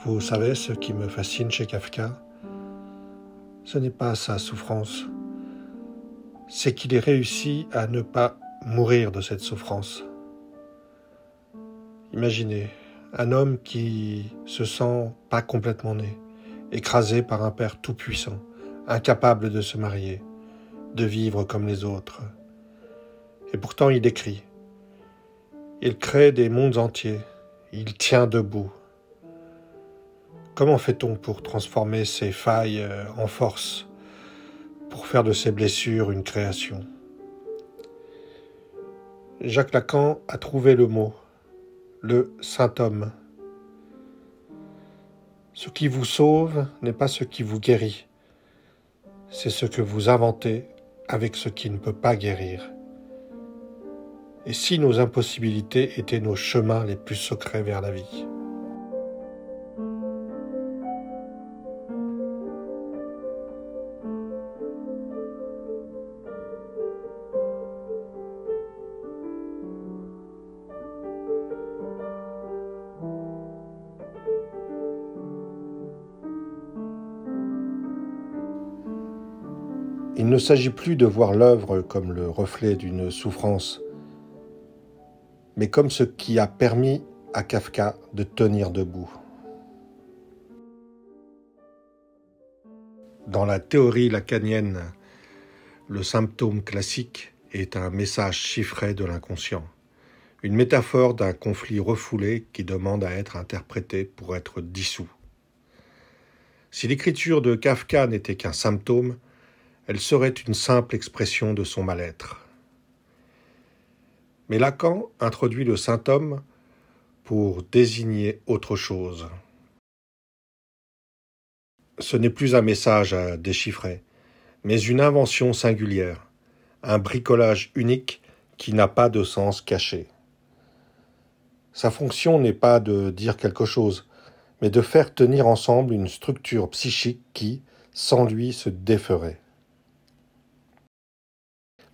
Vous savez, ce qui me fascine chez Kafka, ce n'est pas sa souffrance, c'est qu'il ait réussi à ne pas mourir de cette souffrance. Imaginez, un homme qui se sent pas complètement né, écrasé par un père tout-puissant, incapable de se marier, de vivre comme les autres. Et pourtant il écrit. Il crée des mondes entiers, il tient debout. Comment fait-on pour transformer ces failles en force, pour faire de ces blessures une création? Jacques Lacan a trouvé le mot, le saint homme. Ce qui vous sauve n'est pas ce qui vous guérit, c'est ce que vous inventez avec ce qui ne peut pas guérir. Et si nos impossibilités étaient nos chemins les plus secrets vers la vie? Il ne s'agit plus de voir l'œuvre comme le reflet d'une souffrance, mais comme ce qui a permis à Kafka de tenir debout. Dans la théorie lacanienne, le symptôme classique est un message chiffré de l'inconscient, une métaphore d'un conflit refoulé qui demande à être interprété pour être dissous. Si l'écriture de Kafka n'était qu'un symptôme, elle serait une simple expression de son mal-être. Mais Lacan introduit le saint homme pour désigner autre chose. Ce n'est plus un message à déchiffrer, mais une invention singulière, un bricolage unique qui n'a pas de sens caché. Sa fonction n'est pas de dire quelque chose, mais de faire tenir ensemble une structure psychique qui, sans lui, se déferait.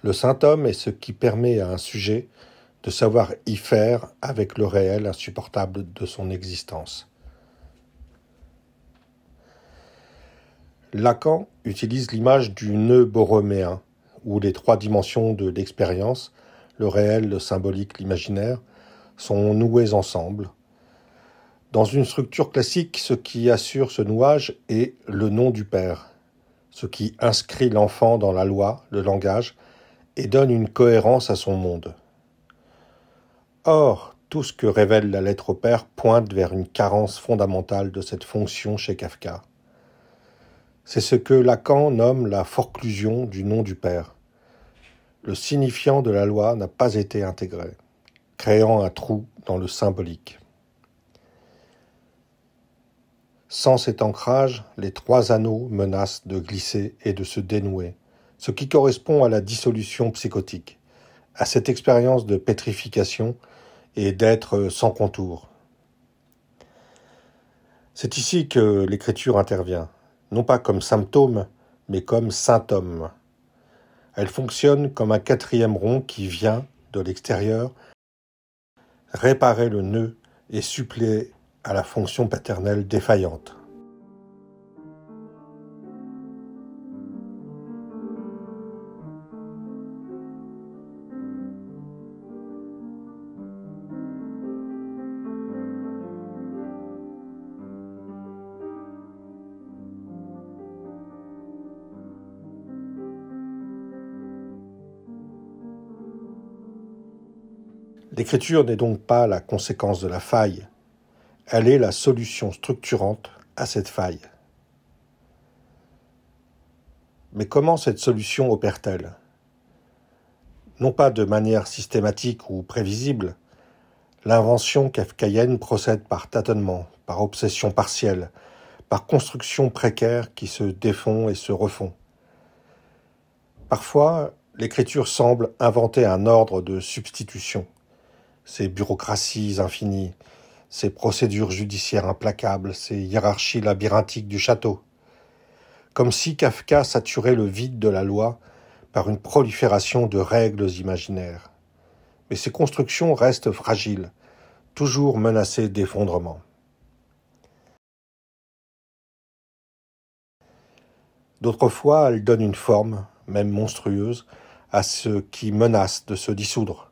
Le saint homme est ce qui permet à un sujet de savoir y faire avec le réel insupportable de son existence. Lacan utilise l'image du nœud borroméen, où les trois dimensions de l'expérience, le réel, le symbolique, l'imaginaire, sont nouées ensemble. Dans une structure classique, ce qui assure ce nouage est le nom du père, ce qui inscrit l'enfant dans la loi, le langage, et donne une cohérence à son monde. Or, tout ce que révèle la lettre au père pointe vers une carence fondamentale de cette fonction chez Kafka. C'est ce que Lacan nomme la forclusion du nom du père. Le signifiant de la loi n'a pas été intégré, créant un trou dans le symbolique. Sans cet ancrage, les trois anneaux menacent de glisser et de se dénouer, ce qui correspond à la dissolution psychotique, à cette expérience de pétrification et d'être sans contour. C'est ici que l'écriture intervient, non pas comme symptôme, mais comme saint homme. Elle fonctionne comme un quatrième rond qui vient, de l'extérieur, réparer le nœud et suppléer à la fonction paternelle défaillante. L'écriture n'est donc pas la conséquence de la faille, elle est la solution structurante à cette faille. Mais comment cette solution opère-t-elle? Non pas de manière systématique ou prévisible, l'invention kafkaïenne procède par tâtonnement, par obsession partielle, par construction précaire qui se défont et se refont. Parfois, l'écriture semble inventer un ordre de substitution. Ces bureaucraties infinies, ces procédures judiciaires implacables, ces hiérarchies labyrinthiques du château. Comme si Kafka saturait le vide de la loi par une prolifération de règles imaginaires. Mais ces constructions restent fragiles, toujours menacées d'effondrement. D'autres fois, elle donne une forme, même monstrueuse, à ce qui menace de se dissoudre.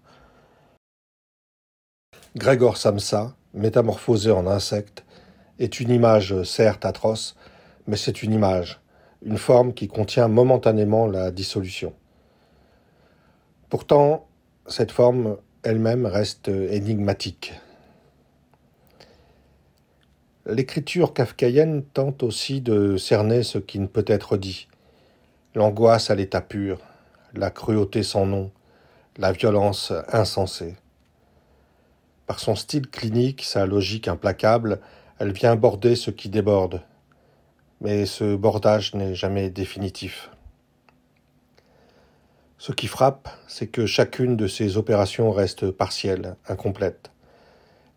Gregor Samsa, métamorphosé en insecte, est une image certes atroce, mais c'est une image, une forme qui contient momentanément la dissolution. Pourtant, cette forme elle-même reste énigmatique. L'écriture kafkaïenne tente aussi de cerner ce qui ne peut être dit. L'angoisse à l'état pur, la cruauté sans nom, la violence insensée. Par son style clinique, sa logique implacable, elle vient border ce qui déborde. Mais ce bordage n'est jamais définitif. Ce qui frappe, c'est que chacune de ces opérations reste partielle, incomplète.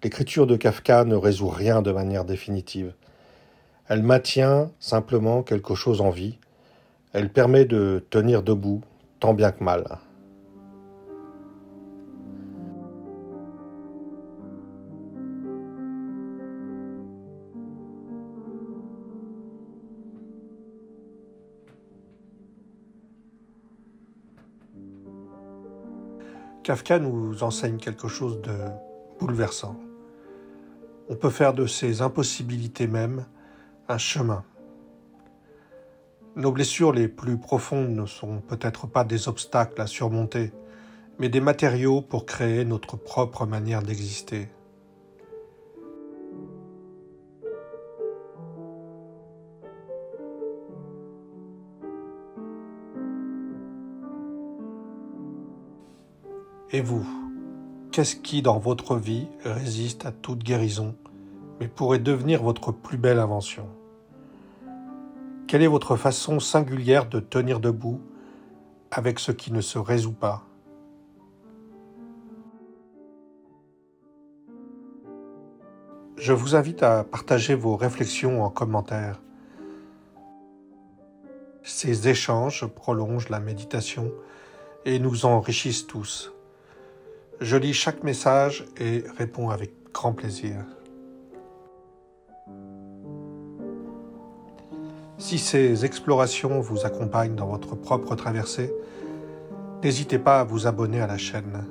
L'écriture de Kafka ne résout rien de manière définitive. Elle maintient simplement quelque chose en vie. Elle permet de tenir debout, tant bien que mal. Kafka nous enseigne quelque chose de bouleversant. On peut faire de ces impossibilités mêmes un chemin. Nos blessures les plus profondes ne sont peut-être pas des obstacles à surmonter, mais des matériaux pour créer notre propre manière d'exister. Et vous, qu'est-ce qui dans votre vie résiste à toute guérison, mais pourrait devenir votre plus belle invention ? Quelle est votre façon singulière de tenir debout avec ce qui ne se résout pas ? Je vous invite à partager vos réflexions en commentaire. Ces échanges prolongent la méditation et nous enrichissent tous. Je lis chaque message et réponds avec grand plaisir. Si ces explorations vous accompagnent dans votre propre traversée, n'hésitez pas à vous abonner à la chaîne.